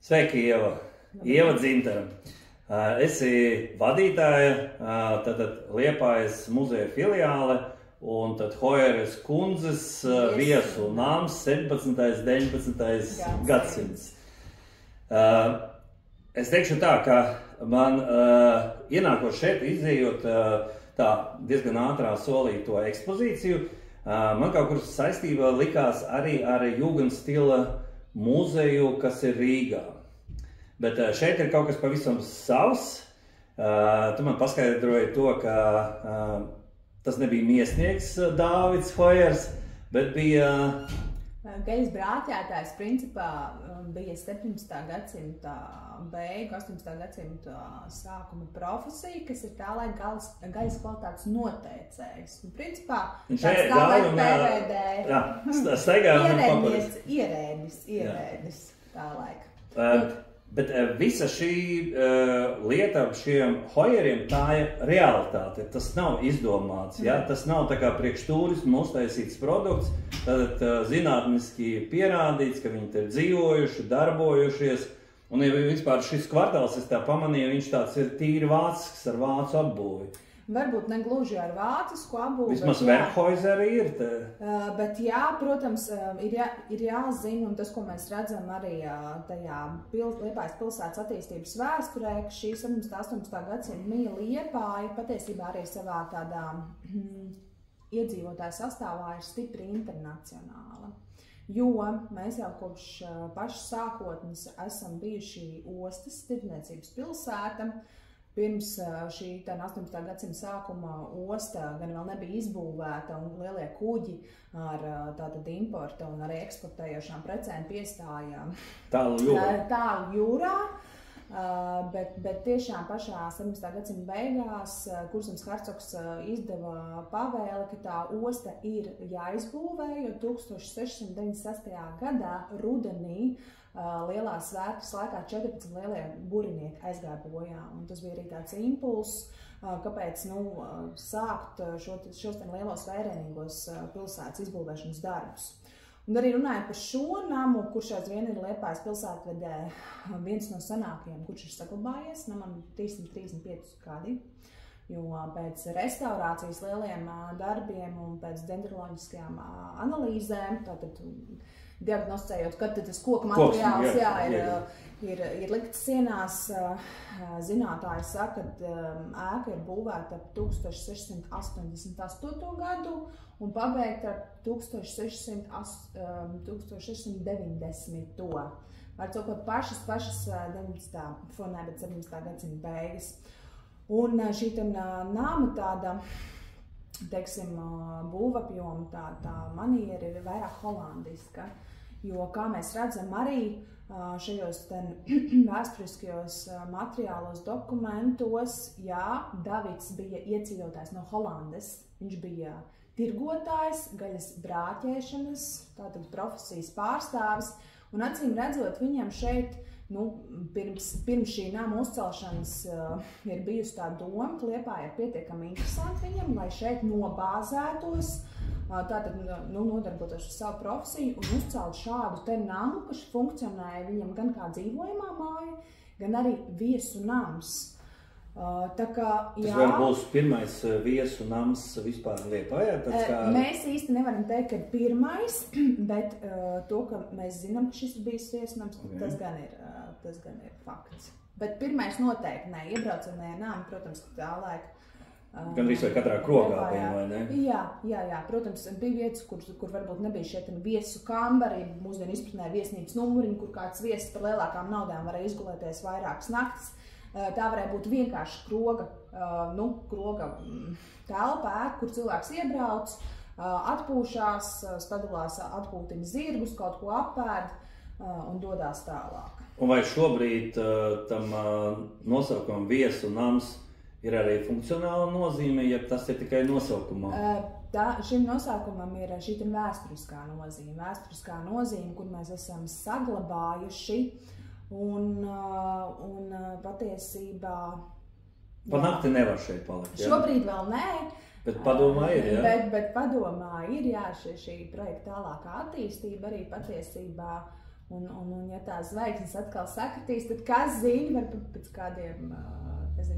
Sveiki, Ieva! Ieva Dzintara. Esi vadītāja, tātad Liepājas muzeja filiāle un tad Hojeres kundzes viesu nams 17. 19. gadsimts. Es teikšu tā, ka man ienākot šeit, izējot tā diezgan ātrā solī to ekspozīciju, man kaut kur saistībā likās arī ar Jugendstila muzeju, kas ir Rīgā. Bet šeit ir kaut kas pavisam savs. Tu man paskaidroji to, ka tas nebija miesnieks Dāvids Hojers, bet bija... Gaļas brāķētājs principā bija 17. gadsimta beigu, 18. gadsimta sākuma profesija, kas ir tā laika gaļas kvalitātes noteicējs. Un principā tāds tā laika PVD ierēdnis tā laika. Bet visa šī lieta ap šiem hojeriem, tā ir realitāte. Tas nav izdomāts, ja? Tas nav tā kā priekš turismu uztaisīts produkts, tad zinātniski pierādīts, ka viņi te ir dzīvojuši, darbojušies. Un ja vispār šis kvartāls, es tā pamanīju, viņš tāds ir tīri vācisks ar vācu apbūvi. Varbūt ne gluži ar vācisku apbūvi. Vismaz Werkhäuseri ir te. Bet jā, protams, ir jāzina, un tas, ko mēs redzam arī tajā Liepājas pilsētas attīstības vēsturē, ka šī 17. 18. gadsimta mīja Liepāja patiesībā arī savā tādā iedzīvotāju sastāvā ir stipri internacionāla. Jo mēs jau kopš pašas sākotnes esam bijuši ostas, tirdzniecības pilsēta. Pirms šī 18. gadsimta sākuma osta gan vēl nebija izbūvēta un lielie kuģi ar tātad importa un arī eksportējošām precēm piestāja tālu jūrā. Bet tiešām pašā 17. gadsimta beigās Kursams Hercogs izdeva pavēli, ka tā osta ir jāizbūvē, jo 1696. gadā rudenī lielās svētkus laikā 14 lielie burinieki aizgāja bojā. Un tas bija arī tāds impulss, kāpēc sākt šos lielos vērienīgos pilsētas izbūvēšanas darbus. Un arī runājot par šo namu, kurš aizvien ir Liepājas pilsētvedē viens no senākajiem, kurš ir saglabājies, namam 335 gadi. Jo pēc restaurācijas lieliem darbiem un pēc dendroloģiskajām analīzēm, tātad diagnosticējot, kad tas koku materiāls ir likts sienās, zinātāji saka, ka ēka ir būvēta ap 1688. gadu un pabeigta ar 1690. Var sakot, pašas 19. fonē, bet 17. gadsimta beigas. Un šī nama tāda, teiksim, būvapjoma, tā maniera ir vairāk holandiska, jo, kā mēs redzam arī šajos vēsturiskajos materiālos dokumentos, jā, Davids bija ieceļotājs no Holandes, viņš bija tirgotājs, gaļas brāķēšanas, tātad profesijas pārstāvis, un acīm redzot viņam šeit, pirms šī nama uzcelšanas ir bijusi tā doma, ka Liepāja ir pietiekami interesanti viņam, lai šeit nobāzētos, tātad nodarbotos ar savu profesiju un uzcelt šādu te namu, kas funkcionēja viņam gan kā dzīvojamā māja, gan arī viesu nams. Tā kā, jā. Tas vēl būs pirmais viesu nams vispār Liepājā? Mēs īsti nevaram teikt, ka pirmais, bet to, ka mēs zinām, ka šis ir bijis viesu nams, tas gan ir fakts. Bet pirmais noteikti ne. Iebraucamajā nami, protams, ka tā laika. Gan arī katrā krogā bija, vai ne? Jā. Protams, bija vietas, kur varbūt nebija šeit viesu kambari, mūsdienu izpratnē viesnīcas numuriņi, kur kāds viesis par lielākām naudām varēja izgulēties vairākas naktis. Tā varēja būt vienkārši kroga telpa, kur cilvēks iebrauc, atpūšās, stadulās atpūtina zirgus, kaut ko apēd un dodās tālāk. Un vai šobrīd tam nosaukumam viesu nams ir arī funkcionāla nozīme, ja tas ir tikai nosaukumā? Šim nosaukumam ir šī vēsturiskā nozīme, kur mēs esam saglabājuši. Un patiesībā... Pa nakti nevar šeit palikt, jā? Šobrīd vēl nē. Bet padomā ir, jā? Bet padomā ir, jā, šī projekta tālākā attīstība arī patiesībā Un ja tās zvaigznes atkal sakritīs, tad kas zina, varbūt pēc kādiem,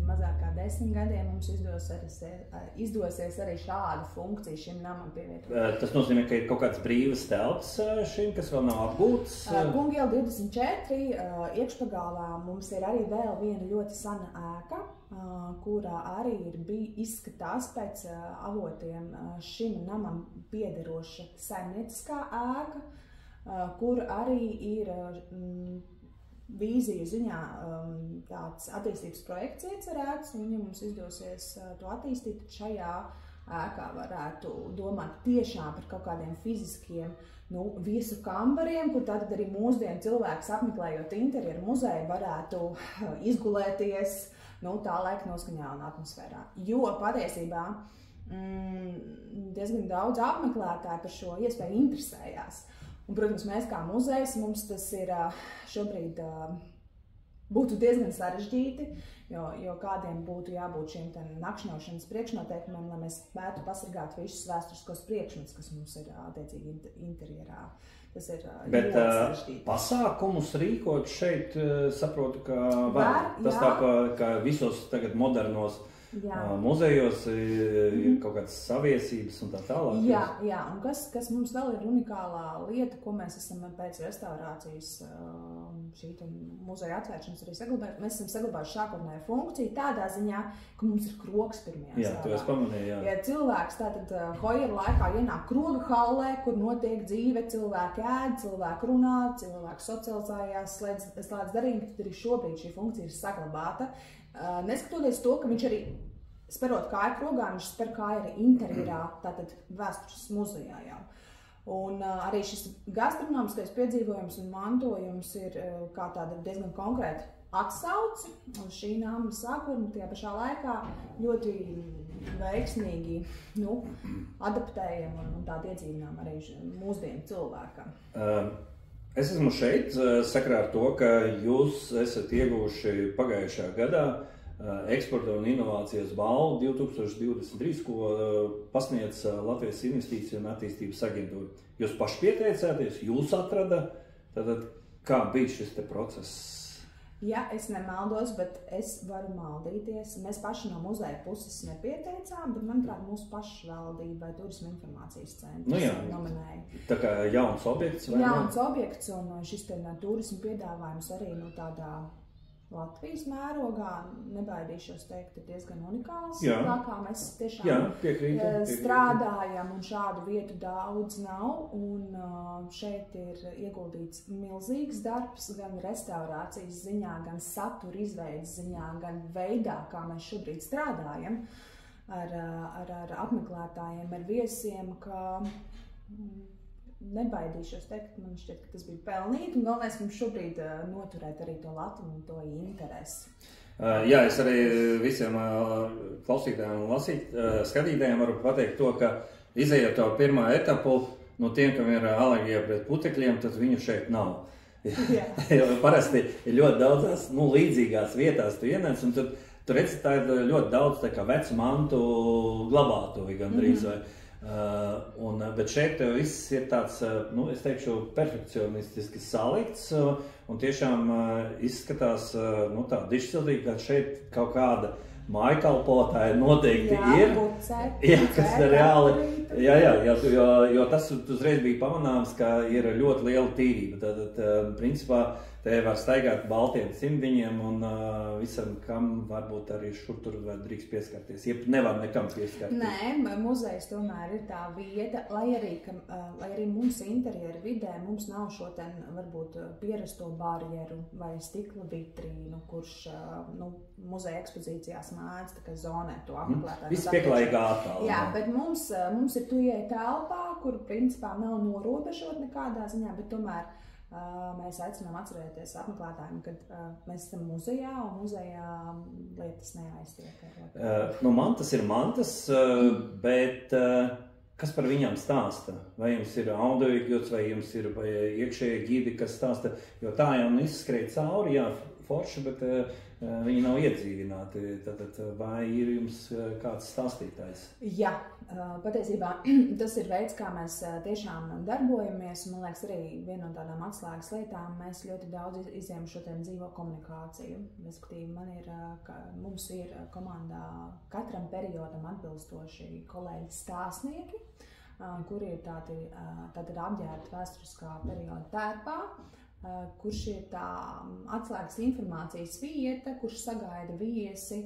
mazāk kā 10 gadiem mums izdosies arī šādu funkciju šim namam pievietot. Tas nozīmē, ka ir kaut kāds brīvas telpas šim, kas vēl nav apgūts? Kungiela 24, iekšpagalvā mums ir arī vēl viena ļoti sana ēka, kurā arī izskatās pēc avotiem šim namam piederoša saimnieciskā ēka, kur arī ir vīziju ziņā tāds attīstības projekts iecerēts, un ja mums izdosies to attīstīt, tad šajā ēkā varētu domāt tiešām par kaut kādiem fiziskiem viesu kambariem, kur tātad arī mūsdienu cilvēks apmeklējot interjeru muzeju varētu izgulēties tā laika noskaņā un atmosfērā. Jo patiesībā diezgan daudz apmeklētāji par šo iespēju interesējās. Un, protams, mēs kā muzejs, mums tas ir šobrīd būtu diezgan sarežģīti, jo kādiem būtu jābūt šiem nakšņošanas priekšnoteikumiem, lai mēs spētu pasargāt visus vēsturiskos priekšmetus, kas mums ir attiecīgi interjerā. Tas ir ļoti sarežģīti. Bet pasākumus rīkot šeit, saprotu, ka var. Tas tā kā visos tagad modernos muzejos ir kaut kādas saviesības un tā tālāk. Jā, un kas mums vēl ir unikālā lieta, ko mēs esam pēc restaurācijas šī muzeja atvēršanas arī saglabājuši. Mēs esam saglabājuši sākotnēju funkciju tādā ziņā, ka mums ir krogs pirmajā stāvā. Jā, to es pamanīju, jā. Ja cilvēks tātad Hojeru laikā ienāk kroga hallē, kur notiek dzīve, cilvēki ēd, cilvēki runā, cilvēki socializējās, slēdz darījumi, tad arī šobrīd šī funkcija ir saglabāta. Neskatoties to, ka viņš arī sperot kāju krogā, viņš sper kāju arī interjerā, tātad vēstures muzejā jau. Un arī šis gastronomiskais piedzīvojums un mantojums ir kā tāda diezgan konkrēta atsauce uz šī nama sākotni, tajā pašā laikā ļoti veiksmīgi adaptējam un tādu iedzīvinām arī mūsdienu cilvēkam. Es esmu šeit sakarā ar to, ka jūs esat ieguvuši pagājušajā gadā eksporta un inovācijas balvu 2023, ko pasniedz Latvijas Investīciju un attīstības aģentūra. Jūs paši pieteicāties, jūs atrada, tātad kā bija šis te process? Ja es nemaldos, bet es varu maldīties. Mēs paši no muzeja puses nepieteicām, bet, manuprāt, mūsu pašvaldība vai Turisma informācijas centrs nominēja. Tā kā jauns objekts? Vai jauns objekts, un šis turisma piedāvājums arī tādā Latvijas mērogā, nebaidīšos teikt, ir diezgan unikāls. Tā kā mēs tiešām strādājam, un šādu vietu daudz nav, un šeit ir ieguldīts milzīgs darbs gan restaurācijas ziņā, gan satura izveides ziņā, gan veidā, kā mēs šobrīd strādājam ar apmeklētājiem, ar viesiem, ka nebaidīšos teikt, man šķiet, ka tas bija pelnīt, un galvenais mums šobrīd noturēt arī to latumu un to interesi. Jā, es arī visiem klausītājiem un skatītājiem varu pateikt to, ka izejot to pirmā etapu, no tiem, kam ir alerģija pret putekļiem, tad viņu šeit nav. Parasti ir ļoti daudzās līdzīgās vietās tu ienāc, un tu redzi, tā ir ļoti daudz tā kā vecu mantu glabātuvi gandrīz vai. Bet šeit viss ir tāds, es teikšu, perfekcionistiski salikts un tiešām izskatās tā dišcildīgi, ka šeit kaut kāda mājkalpotāja noteikti ir. Kas ir reāli, jo tas uzreiz bija pamanāms, ka ir ļoti liela tīrība. Tad, principā, te var staigāt baltiem cimdiņiem un visam, kam varbūt arī šur tur drīkst pieskarties. Ja nevar nekam pieskarties. Nē, muzejs tomēr ir tā vieta, lai arī mums interjera vidē mums nav šo varbūt pierasto barjeru vai stikla vitrīnu, kurš muzeja ekspozīcijās mēdz zonē to apmeklētāju. Viss pieklājīgi ātrāk. Jā, bet mums ir tu ieeja telpā, kur principā nav norobežot nekādā ziņā, bet tomēr mēs aicinām atcerēties apmeklētājiem, kad mēs esam muzejā, un muzejā lietas neaiztiek. Mantas ir mantas, bet kas par viņām stāsta? Vai jums ir audioģiots, vai jums ir iekšēji gidi, kas stāsta? Jo tā jau izskrēja cauri, forši, bet viņi nav iedzīvināti. Tad vai ir jums kāds stāstītājs? Jā, patiesībā tas ir veids, kā mēs tiešām darbojamies. Man liekas, arī viena no tādām atslēgas lietām mēs ļoti daudz izējam šo dzīvo komunikāciju. Respektīvi, mums ir komandā katram periodam atbilstoši kolēģi stāstnieki, kuri ir tātad apģērbti vēsturiskā perioda tērpā, kurš ir tā atslēgas informācijas vieta, kurš sagaida viesi,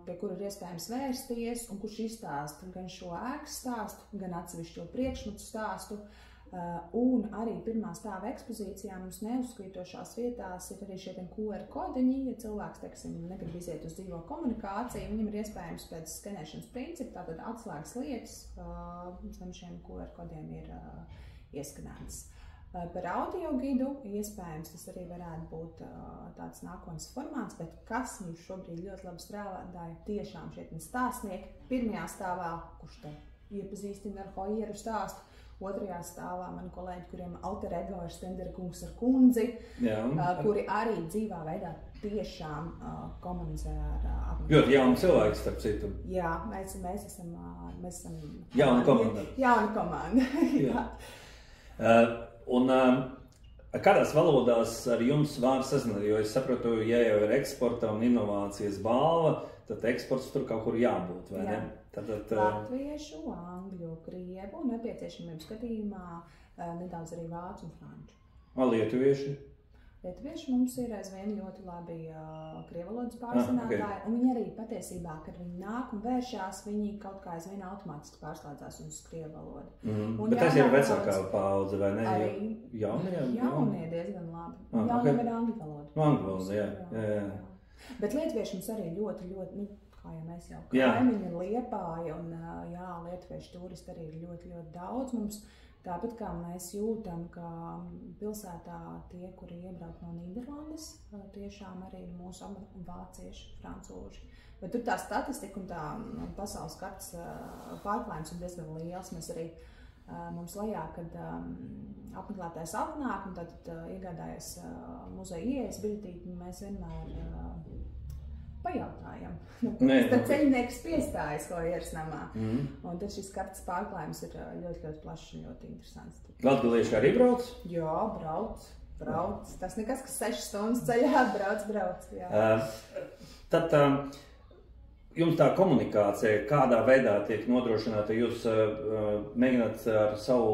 pie kura ir iespējams vērsties, un kurš izstāsta gan šo ēkas stāstu, gan atsevišķo priekšmetu stāstu. Un arī pirmā stāva ekspozīcijā mums neuzkrītošās vietās ir arī šie QR kodiņi. Ja cilvēks, teiksim, negrib iziet uz dzīvo komunikāciju, viņam ir iespējams pēc skenēšanas principa, tātad atslēgas lietas zem šiem QR kodiem ir ieskanētas. Par audio gidu iespējams tas arī varētu būt tāds nākotnes formāts, bet kas mums šobrīd ļoti labi strādāja, tiešām šie stāstnieki pirmajā stāvā, kurš te iepazīstina ar Hojeru stāstu, otrajā stāvā mani kolēģi, kuriem alter ego ir Stendera kungs ar kundzi, kuri arī dzīvā veidā tiešām komunicē ar apmeklētājiem. Ļoti jauni cilvēki, starp citu. Jā, mēs esam jauna komanda. Jauna komanda. Un kādās valodās ar jums var sazināt? Jo es saprotu, ja jau ir eksporta un inovācijas balva, tad eksports tur kaut kur jābūt, vai ne? Latviešu, angļu, krievu un nepieciešamības skatījumā nedaudz arī vācu un franču. Lietuvieši? Lietuvieši mums ir aizvien ļoti labi krievalodas pārzinātāji, un viņi arī patiesībā, kad viņi nāk un vēršās, viņi kaut kā aizvien automātiski pārslēdzās uz krievu valodu. Bet tas ir vecākā paudze, vai ne? Jaunie diezgan labi. Jauniem ir angļu valoda. Angļu valoda, jā. Bet lietuvieši mums arī ļoti, kā jau mēs jau kaimiņi Liepāja, un lietuviešu turisti arī ir ļoti, ļoti daudz mums. Tāpat kā mēs jūtam, ka pilsētā tie, kuri iebrauc no Nīderlandes, tiešām arī ir mūsu vācieši, francūži. Bet tur tā statistika un tā pasaules kartas pārklājums ir diezgan liels. Mēs arī mums lejā, kad apmeklētājs atnāk un tad iegādājas muzeja ieejas biļetīti, mēs vienmēr pajautājam. Tad ceļnieks piestājas Hojeras namā. Un tad šis kartas pārklājums ir ļoti, ļoti plašs un ļoti interesants. Latgalieši arī brauc? Jā, brauc. Tas nekas, kas 6 stundas ceļā brauc. Jā. Tad jums tā komunikācija kādā veidā tiek nodrošināta? Jūs mēģināt ar savu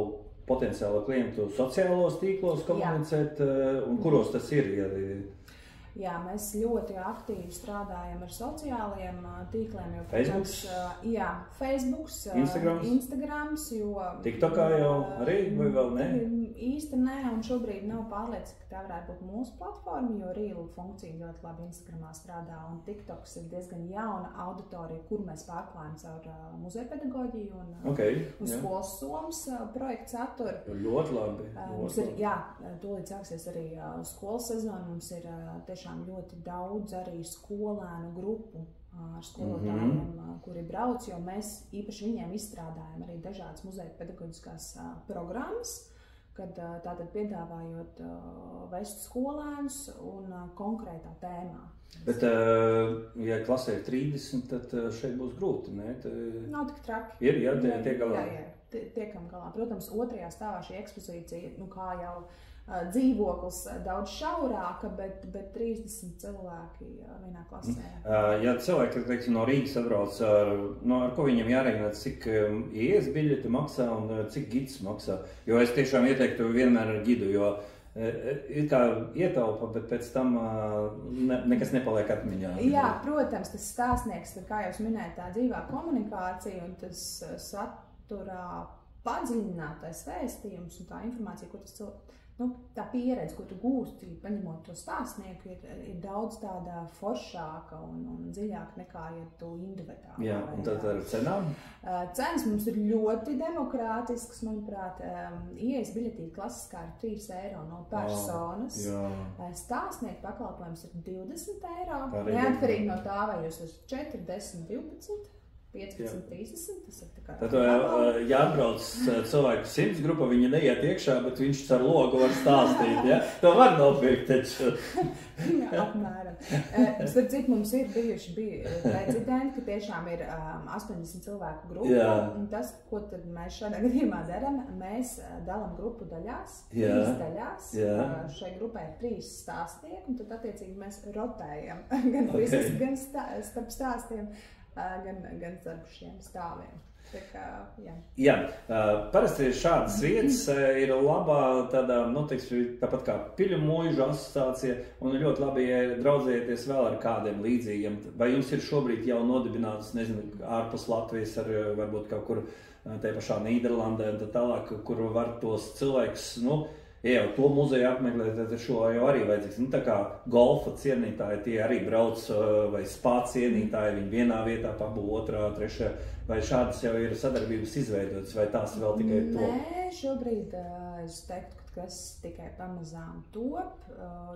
potenciālo klientu sociālos tīklos komunicēt, un kuros tas ir? Jā, mēs ļoti aktīvi strādājam ar sociālajiem tīkliem. Facebooks? Jā, Facebooks, Instagrams, jo... TikTokā jau arī, vai vēl ne? Īsti nē, un šobrīd nav pārliecināta, ka tā varētu būt mūsu platforma, jo Reel funkcija ļoti labi Instagramā strādā, un TikToks ir diezgan jauna auditorija, kur mēs pārklājam caur muzeja pedagoģiju un skolas somas projektu saturu. Ļoti labi. Mums ir, tūlīt sāksies arī skolas sezona, mums ir tiešām ļoti daudz arī skolēnu grupu ar skolotājiem, kuri brauc, jo mēs īpaši viņiem izstrādājam arī dažādas muzeja pedagoģiskās programmas, kad tātad piedāvājot vest skolēnus un konkrētā tēmā. Bet, ja klasē ir 30, tad šeit būs grūti, ne? Nav tik traki. Ir, tiek galā. Jā, tiekam galā. Protams, otrajā stāvā šī ekspozīcija, kā jau dzīvoklis daudz šaurāka, bet 30 cilvēki vienā klasē. Ja cilvēki, teiksim, no Rīgas atbrauc, ar ko viņam jārēķina, cik ieejas biļete maksā un cik gids maksā? Jo es tiešām ieteiktu vienmēr ar gidu, jo ir kā ietaupa, bet pēc tam nekas nepaliek atmiņā. Jā, protams, tas stāstnieks, kā jūs minējat, tā dzīvā komunikācija un tas saturā padziļinātais vēstījums un tā informācija, ko tas cilvēks, tā pieredze, ko tu gūsti, paņemot to stāstnieku, ir daudz tāda foršāka un dziļāka nekā, ja tu individuāli. Jā, un tad ar cenām? Cenas mums ir ļoti demokrātiskas, manuprāt. Ieejas biļetīte klasiskā ir 3 eiro no personas. Stāstnieku pakalpojums ir 20 eiro. Neatkarīgi no tā, vai jūs esat 4, 10, 12. 15-30, tas ir tā kā... Tad jāatbrauc cilvēku 100 grupa, viņi neiet iekšā, bet viņš ar logu var stāstīt, ja? To var nopirkt, taču. Apmēram. Starp citu, mums ir bijuši precedenti, ka tiešām ir 80 cilvēku grupa, un tas, ko tad mēs šādā gadījumā darām, mēs dalam grupu daļās, 3 daļās, šai grupai ir 3 stāstnieki, un tad attiecīgi mēs rotējam gan visas, gan starp stāstiem, gan starp šiem stāviem. Tā kā, jā, parasti šādas vietas ir labā tādā, tāpat kā Piļu mūžu asociācija, un ļoti labi, ja draudzēties vēl ar kādiem līdzīgiem. Vai jums ir šobrīd jau nodibināts, ārpus Latvijas, varbūt kaut kur te pašā Nīderlandē un tā tālāk, kur var tos cilvēkus, ja jau to muzeju apmeklēt, tad šo jau arī vajadzīgs. Tā kā golfa cienītāji, tie arī brauc, vai spā cienītāji, viņi vienā vietā pabū, otrā, trešā, vai šādas jau ir sadarbības izveidotas, vai tās vēl tikai top? Nē, šobrīd es teiktu, ka tas tikai pamazām top,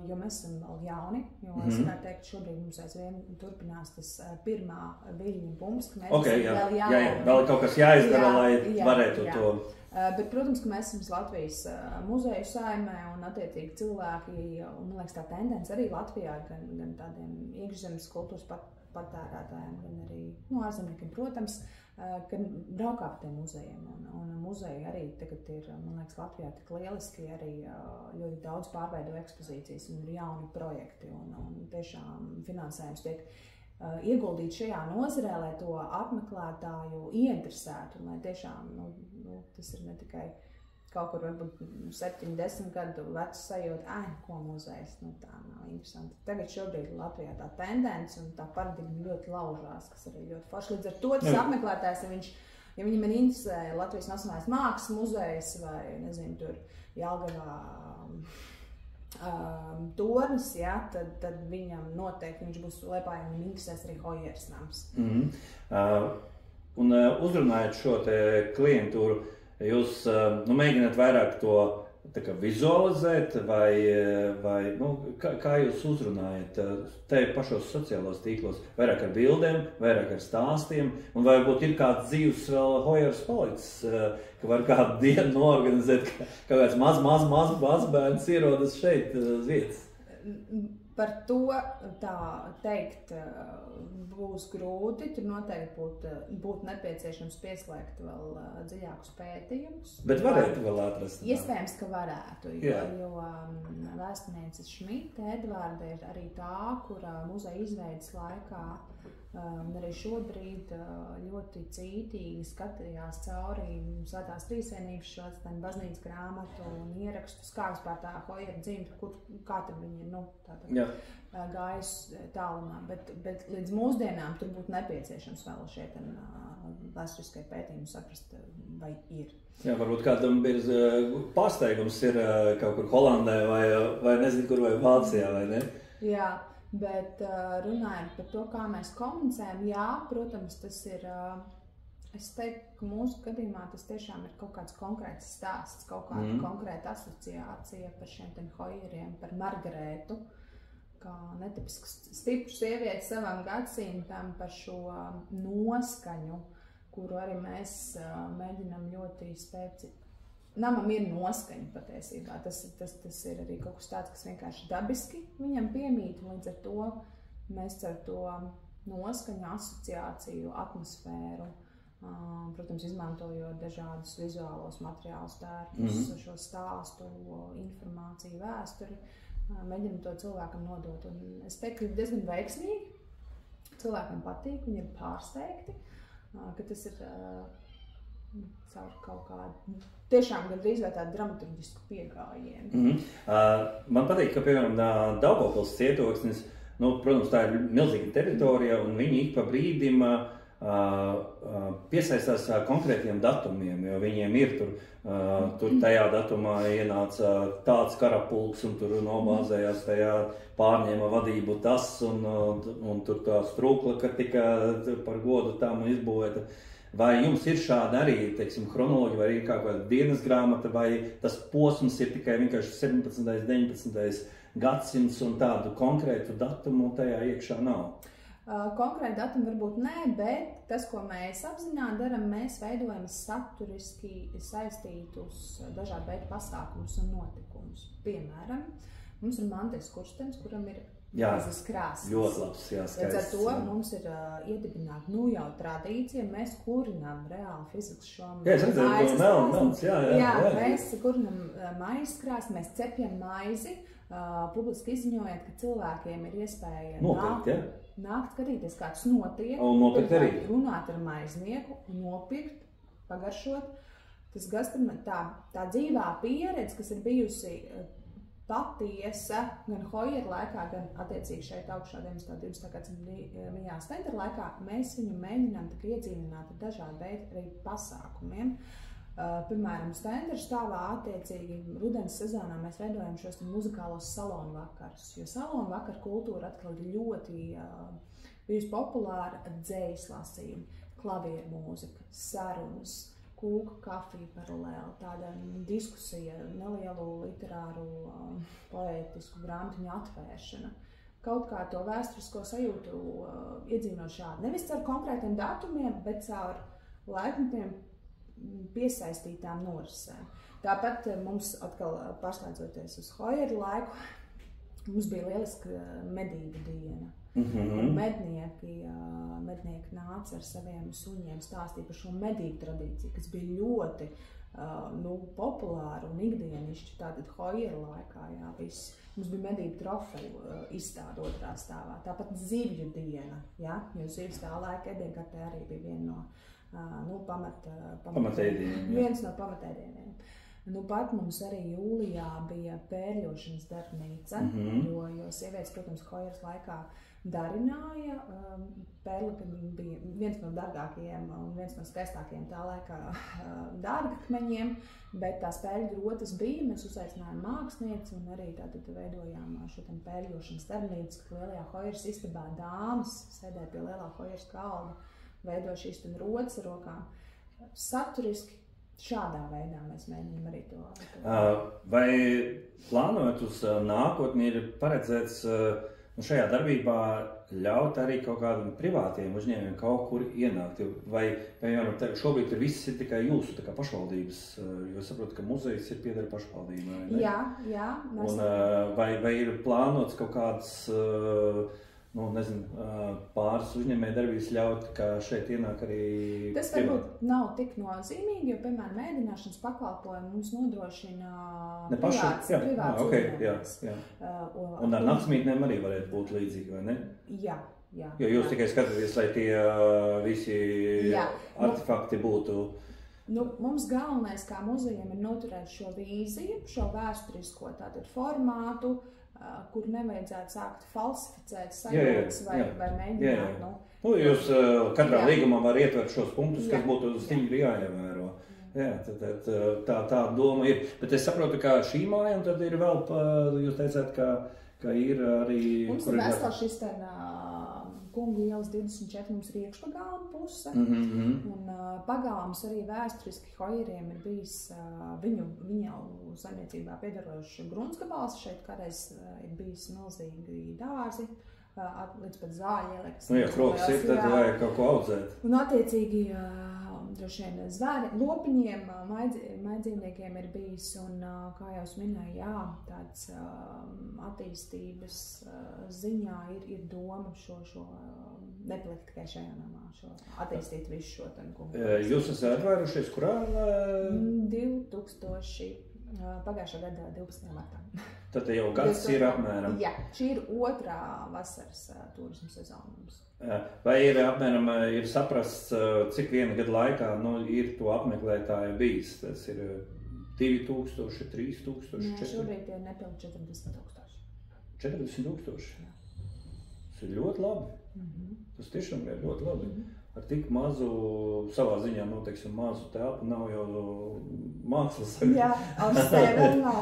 jo mēs esam vēl jauni, jo es varētu teikt, šobrīd mums aizvien turpinās tas pirmā viļņa punkts, ka mēs esam vēl jauni. Jā, vēl kaut kas jāizdara, lai varētu to... Bet, protams, ka mēs esam Latvijas muzeju saimē un attiecīgi cilvēki, un man liekas tā tendence arī Latvijā, gan tādiem iekšzemes kultūras patērētājiem, gan arī ārzemniekiem, protams, ka braukā pa tiem muzejiem. Un muzeji arī tagad ir, man liekas, Latvijā tik lieliski arī ļoti daudz pārveido ekspozīcijas un ir jauni projekti un tiešām finansējums tiek ieguldīt šajā nozarē, lai to apmeklētāju ieinteresētu, un lai tiešām, tas ir ne tikai kaut kur varbūt 7-10 gadu vecs sajūta, ko muzejs, tā nav interesanti. Tagad šobrīd Latvijā tā tendence un tā paradigma ļoti laužās, kas arī ļoti forši. Līdz ar to tas apmeklētājs, ja viņam ir interesē Latvijas Nacionālais mākslas muzejs vai, tur Jelgavā tornis, tad viņam noteikti viņš būs Liepājā un viņam interesēs arī Hojers nams. Un uzrunājot šo te klientūru, jūs mēģināt vairāk to vizualizēt vai kā jūs uzrunājat te pašos sociālos tīklos? Vairāk ar bildēm, vairāk ar stāstiem, un varbūt ir kāds dzīves vēl Hojers palicis, ka var kādu dienu noorganizēt, ka kāds maz bērns ierodas šeit uz vietas? Par to tā teikt būs grūti, tur noteikti būtu nepieciešams pieslēgt vēl dziļākus pētījumus. Bet varētu vēl atrast? Iespējams, ka varētu, jo vēsturniece Šmita Edvarda ir arī tā, kura muzeja izveidas laikā un arī šobrīd ļoti cītīgi skatījās cauri Svētās Trīsvienības šo baznīcas grāmatu un ierakstus, kā vispār tā Hojera dzimta, kā tad viņi ir gājis tālumā. Bet līdz mūsdienām tur būtu nepieciešams vēl šie vēsturiskie pētījumi saprast, vai ir. Jā, varbūt kādam ir pārsteigums ir kaut kur Holandē vai nezinu kur vai Vācijā, vai ne? Jā. Bet runājot par to, kā mēs komunicējam, protams, tas ir, es teiktu, ka mūsu gadījumā tas tiešām ir kaut kāds konkrēts stāsts, kaut kāda konkrēta asociācija par šiem Hojeriem, par Margarētu, kā netipisku stipru sievieti savam gadsimtam, par šo noskaņu, kuru arī mēs mēģinām ļoti spēcīgi. Namam ir noskaņa patiesībā, tas ir arī kaut kas tāds, kas vienkārši dabiski viņam piemīt, un līdz ar to mēs ar to noskaņu, asociāciju, atmosfēru, protams, izmantojot dažādus vizuālos materiālus, tērpus, šo stāstu, informāciju, vēsturi, mēģinam to cilvēkam nodot. Un es teiktu, ka diezgan veiksmīgi, cilvēkam patīk, viņi ir pārsteigti, ka tas ir caur kaut kādu tiešām gandrīz vai tādu dramaturgisku piegājienu. Man patīk, ka, piemēram, Daugavpils cietoksnis, protams, tā ir milzīga teritorija, un viņi ik pa brīdim piesaistās konkrētiem datumiem, jo viņiem ir tur tajā datumā ienāca tāds karapulks, un tur nobāzējās tajā pārņēma vadību tas, un tur tā strūkla, ka tika par godu tam izbūvēta. Vai jums ir šāda arī, teiksim, chronoloģija, vai ir kāda dienas grāmata, vai tas posms ir tikai vienkārši 17. 19. gadsimts un tādu konkrētu datumu tajā iekšā nav? Konkrēti datumi varbūt nē, bet tas, ko mēs apzināti darām, mēs veidojam saturiski saistītus dažādu veidu pasākumus un notikumus. Piemēram, mums ir Mantis Kurstenis, kuram ir mazas krāsas. Ļoti labs, jā, skaists. Līdz ar to mums ir iedibināta jau tradīcija, mēs kurinām reāli fizikas šomu. Jā, es redzēju, melns, jā. Mēs kurinam maizes krāsu, mēs cepjam maizi, publiski izziņojot, ka cilvēkiem ir iespēja nākt skatīties, kā tas notiek. Un nopirkt arī. Runāt ar maiznieku, nopirkt, pagaršot. Tas tā dzīvā pieredze, kas ir bijusi patiesa gan Hojera laikā, gan attiecīgi šeit augšā 19. Stendera laikā, mēs viņu mēģinām iedzīvināt ar dažādu veidu arī pasākumiem. Piemēram, Stendera stāvā attiecīgi rudens sezonā mēs veidojam šos muzikālos salonu vakarus, jo salonu vakaru kultūra atkal ir ļoti bijusi populāra dzejas lasījumi, klavieru mūzika, sarunas, kūka, kafija paralēli, tāda diskusija, nelielu literāru, poētisku grāmatiņu atvēršana. Kaut kā to vēsturisko sajūtu iedzīvinot šādi. Nevis caur konkrētiem datumiem, bet caur laikmetiem piesaistītām norisēm. Tāpat mums atkal pārslēdzoties uz Hojera laiku, mums bija lieliska medību diena. Mednieki nāca ar saviem suņiem stāstīja par šo medību tradīciju, kas bija ļoti populāra un ikdienišķa. Tātad Hojera laikā, mums bija medību trofeju izstāde otrā stāvā. Tāpat zivju diena, jo zivs tā laika ēdienkartē arī bija viena no pamatēdieniem. Viens no pamatēdieniem. Pat mums arī jūlijā bija pērļošanas darbnīca, jo sievietes, protams, Hojeras laikā darināja. Pērle bija viens no dārgākajiem un viens no skaistākajiem tā laikā dārgakmeņiem, bet tās pērļu grotas bija, mēs uzaicinājām mākslinieci un arī tātad veidojām šo pērļošanas darbnīcu, ka lielajā Hojeras istabā dāmas sēdēja pie lielā Hojeras kalda, veidoja šīs rotas ar rokām. Saturiski šādā veidā mēs mēģinām arī to. Vai plānojot uz nākotni ir paredzēts šajā darbībā ļaut arī kaut kādiem privātiem uzņēmumiem kaut kur ienākt? Vai šobrīd viss ir tikai jūsu pašvaldības, jo saprotu, ka muzejs ir pieder pašvaldībai, ne? Jā. Vai ir plānots kaut kāds pāris uzņēmējdarbības ļaut, ka šeit ienāk arī tas varbūt nav tik nozīmīgi, jo, piemēram, mēdināšanas pakalpojumu mums nodrošina privāts uzņēmējs. Un ar naktsmītnēm arī varētu būt līdzīgi, vai ne? Jā. Jo jūs tikai skatāties, lai tie visi artefakti būtu. Mums galvenais kā muzejam ir noturēt šo vīziju, šo vēsturisko tātad formātu, kur nevajadzētu sākt falsificēt sajūtas vai mēģināt. Jūs katrā līgumā var ietvert šos punktus, kas būtu stingri jāievēro. Tā doma ir. Bet es saprotu, ka šī māja, un tad ir vēl, jūs teicāt, ka ir arī... Mums ir vesela šis Kungu ielas 24, mums ir iekšpagalma puse, un pagalms arī vēsturiski Hojeriem ir bijis viņu saimniecībā piedarošs gruntsgabals. Šeit kādreiz ir bijis milzīgi dārzi, līdz pat zāļi ielikas. Kroks ir, tad vajag kaut ko audzēt. Un attiecīgi droši vien zvēri, lopiņiem, maidzīvniekiem ir bijis, un, kā jau es minēju, tāds attīstības ziņā ir doma šo nepalikt tikai šajā namā, attīstīt visu šo kungu. Jūs esat atvērušies kurā? 2000, pagājušā gada 12. martā. Tad jau gads ir apmēram. Jā, šī ir otrā vasaras turismu sezona mums. Vai ir apmēram ir saprasts, cik viena gada laikā ir to apmeklētāju bijis? Tas ir 2000, 3000? Nē, šobrīd ir nepildi 40,000. 40,000? Tas ir ļoti labi. Tas tiešām ir ļoti labi. Ar tik mazu, savā ziņā, mazu telpu nav jau mākslas. Jā, ar sevi vēl nav.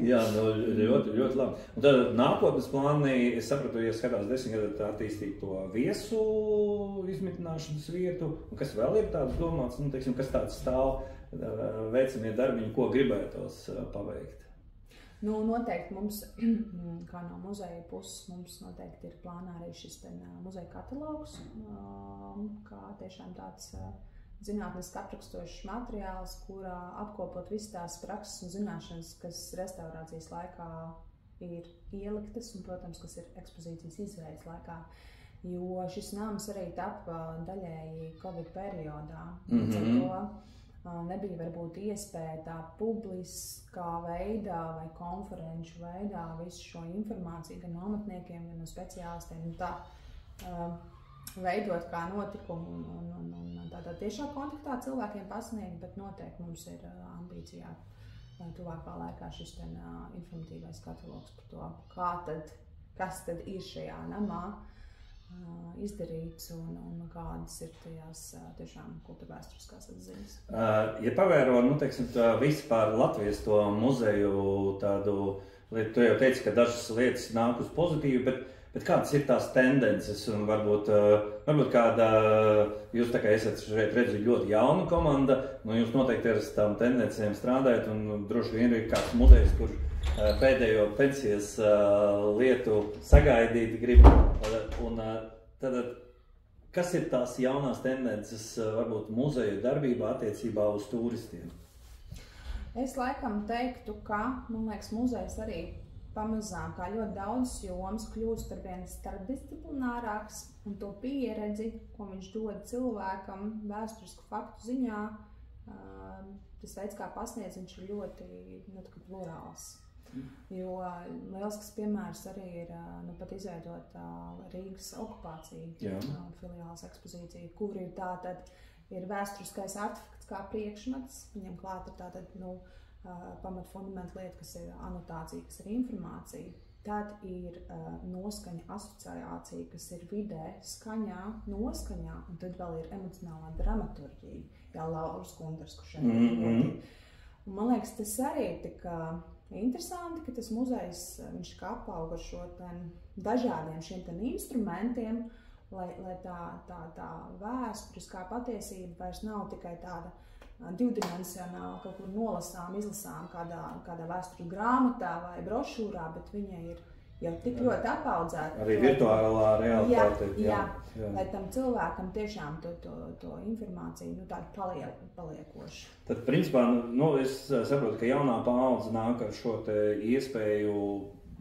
Jā, ļoti, ļoti labi. Un tad nākotnes plānī, es sapratu, ja skatās 10 gadu attīstīt to viesu izmitināšanas vietu, un kas vēl ir tāds domāts, kas tāds stāv veicamie darbiņi, ko gribētos paveikt? Nu, noteikti mums, kā no muzeja puses, mums noteikti ir plānā arī šis muzeja katalogs, kā tiešām tāds zinātniski aprakstošs materiāls, kurā apkopot visas tās prakses un zināšanas, kas restaurācijas laikā ir ieliktas un, protams, kas ir ekspozīcijas izveidas laikā. Jo šis nams arī tapa daļēji Covid periodā. Nebija varbūt iespēja tā publiskā veidā vai konferenču veidā visu šo informāciju gan nometniekiem, gan no speciālistiem tā veidot kā notikumu un tādā tiešā kontaktā cilvēkiem pasniegt, bet noteikti mums ir ambīcijā tuvākā laikā šis informatīvais katalogs par to, kas tad ir šajā namā izdarīts un kādas ir tajās tiešām kultūrvēsturiskās atziņas. Ja pavēro, teiksim, vispār Latvijas to muzeju tādu lietu, tu jau teici, ka dažas lietas nāk uz pozitīvu, bet kādas ir tās tendences un varbūt kāda, jūs tā kā esat šeit redzi ļoti jauna komanda, jūs noteikti ar tām tendencēm strādājat un droši vien ir kāds muzejs, kur pēdējo pensijas lietu sagaidīt grib. Un tad, kas ir tās jaunās tendences varbūt muzeja darbībā attiecībā uz turistiem? Es laikam teiktu, ka, man liekas, muzejs arī pamazām, kā ļoti daudz jomas, kļūst ar vien starpdisciplinārāks un to pieredzi, ko viņš dod cilvēkam vēsturisku faktu ziņā, tas veids, kā pasniedz, viņš ir ļoti plurāls. Jo lielisks piemērs arī ir pat izveidot Rīgas okupācija filiāles ekspozīcija, kur ir tātad ir vēsturiskais artefakts kā priekšmets, viņam klāt ir tātad pamat fundamenta lieta, kas ir anotācija, kas ir informācija. Tad ir noskaņa asociācija, kas ir vidē, skaņā, noskaņā, un tad vēl ir emocionālā dramaturģija, Lauris Kunders, kurš šeit man liekas, tas arī tik interesanti, ka tas muzejs, viņš apauga ar šo dažādiem šiem instrumentiem, lai tā vēsturiskā patiesība vairs nav tikai tāda divdimensionāla, kaut kur nolasām, izlasām kādā vēstures grāmatā vai brošūrā, bet viņa ir jau tik ļoti apaudzēta. Arī virtuālā realitāte. Jā, lai tam cilvēkam tiešām to informāciju tādu paliekoši. Tad, principā, es saprotu, ka jaunā paudze nāk ar šo te iespēju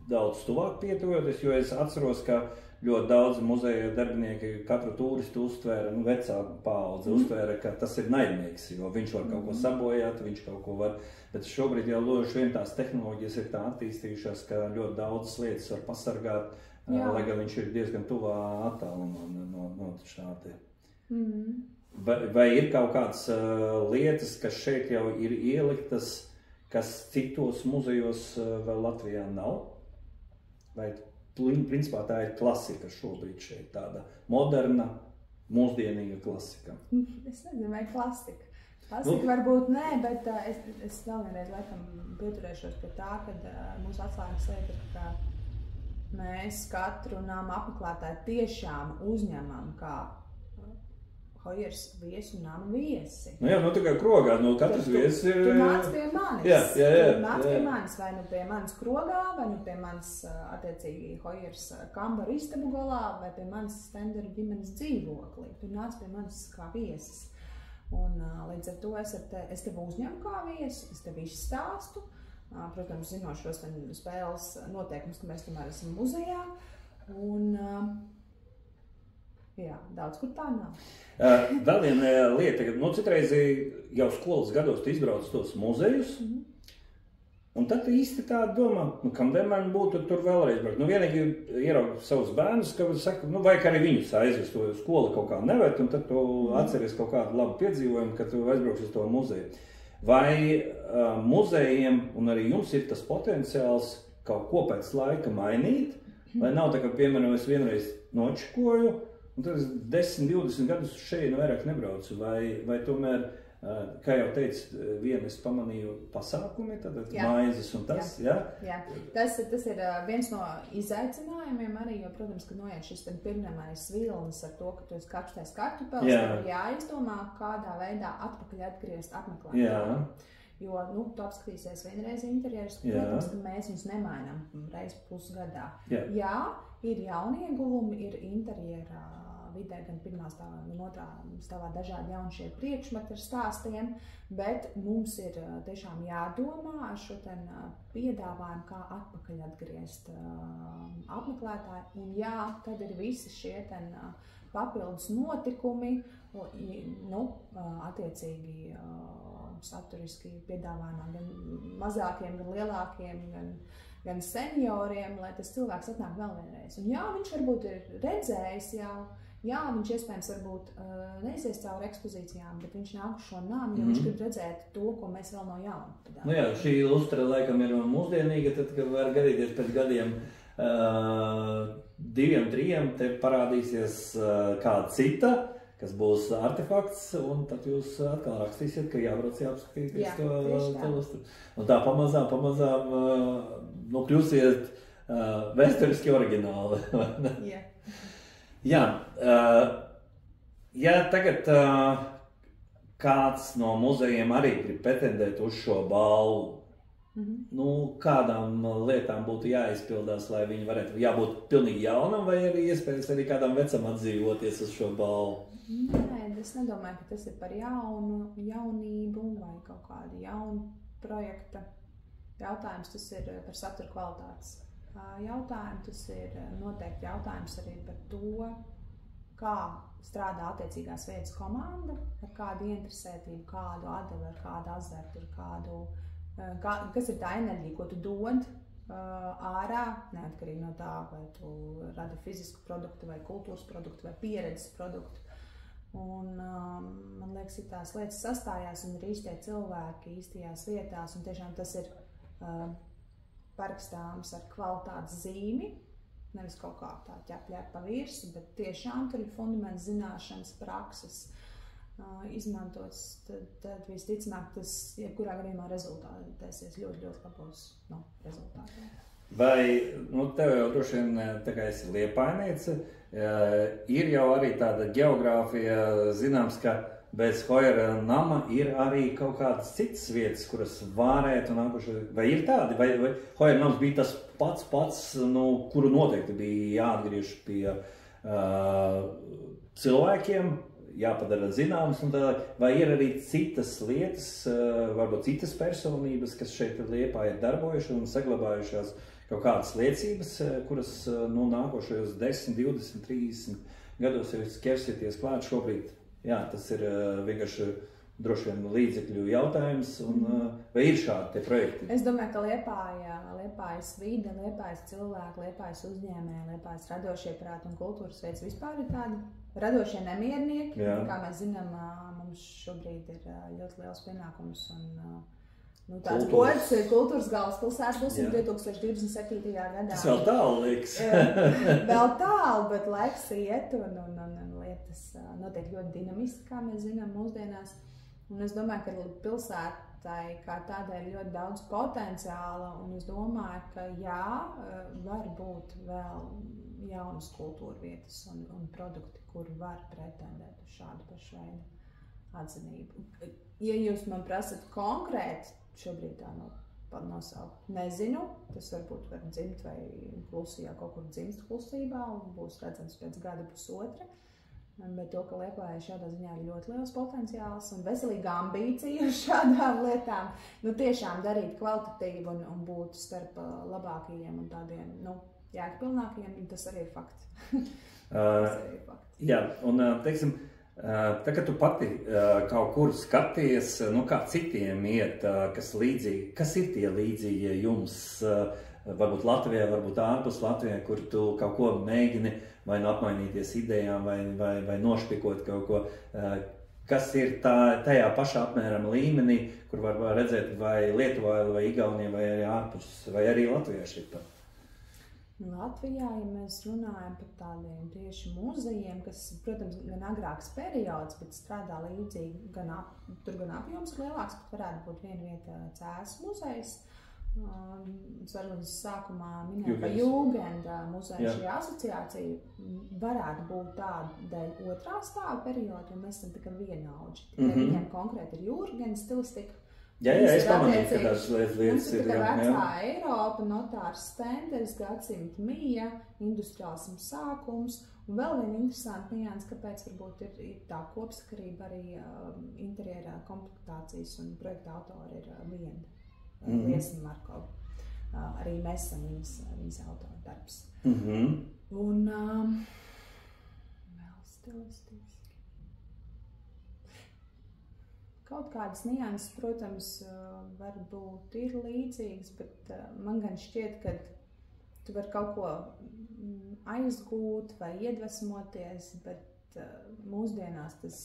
daudz tuvāk pietuvoties, jo es atceros, ka ļoti daudz muzeja darbinieki katru turistu uztvēra, vecāku paudze uztvēra, ka tas ir naidnieks, jo viņš var kaut ko sabojāt, viņš kaut ko var, bet šobrīd jau loži vien tās tehnoloģijas ir tā attīstījušās, ka ļoti daudzas lietas var pasargāt, lai gan viņš ir diezgan tuvā attālumā no šādi. Vai ir kaut kādas lietas, kas šeit jau ir ieliktas, kas citos muzejos vēl Latvijā nav? Vai principā tā ir klasika šobrīd šeit, tāda moderna, mūsdienīga klasika? Es nezinu, vai klasika. Klasika varbūt nē, bet es vēl vienreiz laikam pieturēšos pie tā, kad mūsu atslēgas lieta ir, ka mēs katru nama apmeklētāju tiešām uzņemam kā Hojers viesu nama viesi. Jā, tā kā krogā, katrs viesis ir... Tu nāc pie manis. Tu nāc pie manis, vai pie manis krogā, vai pie manis attiecīgi Hojers kambaru istabu galā, vai pie manis Stenderu ģimenes dzīvoklī. Tu nāc pie manis kā viesis. Un līdz ar to es tevi uzņemu kā viesu, es tevi izstāstu. Protams, zinot šos spēles noteikumus, ka mēs tomēr esam muzejā. Un... Jā, daudz kur tā nav. Vēl viena lieta, ka citreiz jau skolas gados tu izbrauc tos muzejus, un tad īsti tā domā, kamdēļ man būtu tur vēlreiz braukt. Vienīgi ieraugu savus bērnus, ka saka, vajag arī viņus aizvest, to skola kaut kā nevērt, un tad tu atceries kaut kādu labu piedzīvojumu, kad tu aizbrauks uz to muzeju. Vai muzejiem un arī jums ir tas potenciāls kaut ko pēc laika mainīt, lai nav tā, ka, piemēram, es vienreiz nočikoju, un tad es 10-20 gadus šeit vairāk nebraucu, vai tomēr, kā jau teicu, es pamanīju pasākumi, tad maizes un tas, jā? Jā, tas ir viens no izaicinājumiem arī, jo, protams, kad noiet šis pirmais vilnis ar to, ka tu esi karkstais kartupels, tad jāizdomā, kādā veidā atpakaļ atgriezt apmeklētāju. Jo, tu apskatīsies vienreiz interjerus, protams, ka mēs viņus nemainām reiz pusgadā. Jā, ir jauni ieguvumi, ir interjera vidē, gan pirmā stāvā, gan otrā stāvā dažādi jauni šie priekšmeti ar stāstiem, bet mums ir tiešām jādomā ar šo piedāvājumu, kā atpakaļ atgriezt apmeklētāju. Un jā, tad ir visi šie papildus notikumi, attiecīgi saturiski piedāvājumā gan mazākiem, gan lielākiem, gan senioriem, lai tas cilvēks atnāk vēl vienreiz. Un jā, viņš varbūt ir redzējis jau, jā, viņš iespējams varbūt neizies cauri ekspozīcijām, bet viņš nāk uz šo nāmu, jo viņš grib redzēt to, ko mēs vēl no jauna. Nu jā, šī lustra laikam ir mūsdienīga, tad, kad var gadīties pēc gadiem 2, 3, te parādīsies kāda cita, kas būs artefakts, un tad jūs atkal rakstīsiet, ka jābrauc jāapskatīties to lustru. Un tā pamazām kļūsiet vēsturiski oriģināli. Jā, ja tagad kāds no muzejiem arī grib pretendēt uz šo balvu, kādām lietām būtu jāizpildās, lai viņi varētu jābūt pilnīgi jaunam, vai arī iespējas arī kādam vecam atdzīvoties uz šo balvu? Nē, es nedomāju, ka tas ir par jaunību vai kaut kādu jaunu projekta jautājums. Tas ir par satura kvalitātes jautājumu. Tas ir noteikti jautājums arī par to, kā strādā attiecīgās vietas komanda, ar kādu interesētību, kādu atdevi, ar kādu azartu, kas ir tā enerģija, ko tu dod ārā, neatkarīgi no tā, vai tu radi fizisku produktu, vai kultūras produktu, vai pieredzes produktu. Un man liekas, ir tās lietas sastājās un ir īstie cilvēki īstajās vietās, un tiešām tas ir parakstāms ar kvalitātes zīmi, nevis kaut kā tā ķepļēt pa virsu, bet tiešām tur ir fundaments zināšanas, prakses izmantots, tad visticamāk tas jebkurā gadījumā rezultātēsies ļoti, ļoti labos rezultātiem. Vai, tev jau droši vien, tā kā esi Liepainīca, ir jau arī tāda geogrāfija zināms, ka bez Hojera nama ir arī kaut kādas citas vietas, kuras varētu nākuši, vai ir tādi, vai Hojera nams bija tas pats, kuru noteikti bija jāatgriež pie cilvēkiem, jāpadara zināmas, un tā, vai ir arī citas lietas, varbūt citas personības, kas šeit Liepā ir darbojuši un saglabājušās kaut kādas liecības, kuras nākošajos 10, 20, 30 gados jau ķersieties klāt šobrīd. Jā, tas ir vienkārši droši vien līdzekļu jautājums, vai ir šādi tie projekti? Es domāju, ka Liepājas vide, Liepājas cilvēki, Liepājas uzņēmēji, Liepājas radošie prāti un kultūras veids vispār ir tādi radošie nemiernieki. Kā mēs zinām, mums šobrīd ir ļoti liels pienākums un tāds gods kultūras galvaspilsēta būsim 2027. gadā. Tas vēl tālu liekas. Vēl tālu, bet laiks iet un lietas notiek ļoti dinamiski, kā mēs zinām mūsdienās. Un es domāju, ka pilsētai kā tādai ir ļoti daudz potenciāla, un es domāju, ka jā, var būt vēl jaunas kultūra vietas un produkti, kur var pretendēt uz šādu pašu veidu atzinību. Ja jūs man prasat konkrēti, šobrīd tā nosaukt. Nezinu, tas varbūt var dzimt vai klusijā kaut kur dzimst klusībā un būs redzams pēc gada pusotra. Bet to, ka Liepājai šādā ziņā ir ļoti liels potenciāls un veselīga ambīcija uz šādām lietām, tiešām darīt kvalitatīvu un būt starp labākajiem un tādiem, jēgpilnākajiem, tas arī ir fakts. Jā, un teiksim, tā, ka tu pati kaut kur skaties, kā citiem iet, kas ir tie līdzīgie jums, varbūt Latvijā, varbūt ārpus Latvijā, kur tu kaut ko mēģini vai apmainīties idejām, vai nošpikot kaut ko, kas ir tajā pašā apmēram līmenī, kur var redzēt vai Lietuvā, vai Igaunijā, vai arī ārpus, vai arī Latvijā šeit. Latvijā, ja mēs runājam par tādiem tieši muzejiem, kas, protams, gan agrāks periods, bet strādā līdzīgi, tur gan apjoms lielāks, pat varētu būt viena vieta Cēsu muzejs. Es varbūt sākumā minēju, ka Jūgenda muzeja šī asociācija varētu būt tāda dēļ otrā stāva perioda, jo mēs esam tikai vienaudži. Tikai viņiem konkrēti ir Jūgenda stilistika, Jā, es pamanīju, ka dažas lietas ir. Tā vecā Eiropa, notārs Stenders, gadsimta mija, industriālisms sākums, un vēl viena interesanta nianses, kāpēc varbūt ir tā kopsakarība arī interjerā komplektācijas un projekta autori ir viena. Liesna Markova. Arī mēs esam viņas autora darbs. Un vēl stilistiski. Kaut kādas nianses, protams, varbūt ir līdzīgas, bet man gan šķiet, ka tu vari kaut ko aizgūt vai iedvesmoties, bet mūsdienās tas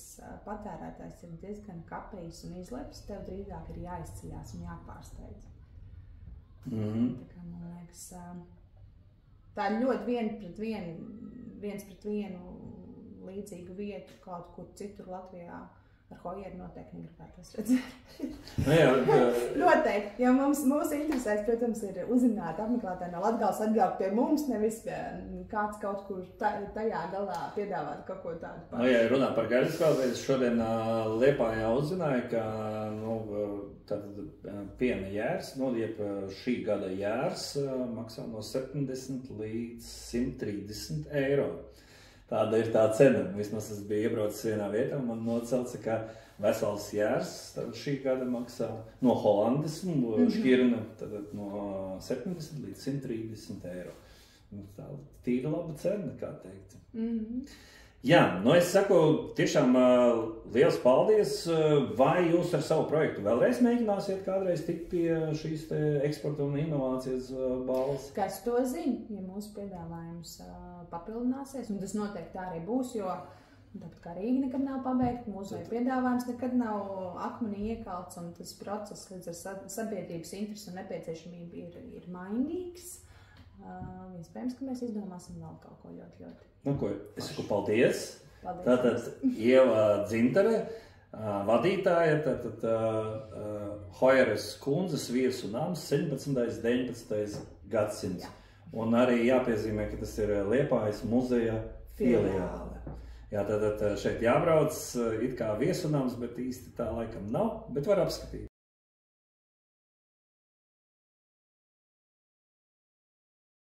patērētājs ir diezgan kaprijs un izleps, tev drīzāk ir jāizceļās un jāpārsteidz. Tā kā, man liekas, tā ir ļoti viens pret vienu līdzīgu vietu kaut kur citur Latvijā. Ar Hojeru noteikti negribētos redzēt. Noteikti, jo mūsu interesēs, protams, ir uzzināt apmeklētāji no Latgales atbraukt pie mums, nevis kāds kaut kur tajā galā piedāvāt kaut ko tādu. Ja runā par gaļas kvalitāti, šodien Liepājā uzzināja, ka piena jērs, jeb šī gada jērs maksā no 70 līdz 130 eiro. Tāda ir tā cena. Vismaz es biju iebraucis vienā vietā, man nocauca, ka vesels jērs šī gada maksā no Holandes un šķirna no 70 līdz 130 eiro. Tā tīra laba cena, kā teikt. Jā, es saku tiešām liels paldies. Vai jūs ar savu projektu vēlreiz mēģināsiet kādreiz tikt pie šīs eksporta un inovācijas balvas? Kas to zina, ja mūsu piedāvājums papildināsies, un tas noteikti tā arī būs, jo tāpat kā Rīga nekad nav pabeigta, mūsu piedāvājums nekad nav akmenī iekalts, un tas process līdz ar sabiedrības interesi un nepieciešamību ir mainīgs. Iespējams, ka mēs izdomāsim vēl kaut ko ļoti. Es saku paldies. Tātad Ieva Dzintere, vadītāja, Hojeras kundzes viesu nams 17. 19. gadsimts. Un arī jāpiezīmē, ka tas ir Liepājas muzeja filiāle. Jā, tātad šeit jābrauc it kā viesunams, bet īsti tā laikam nav, bet var apskatīt.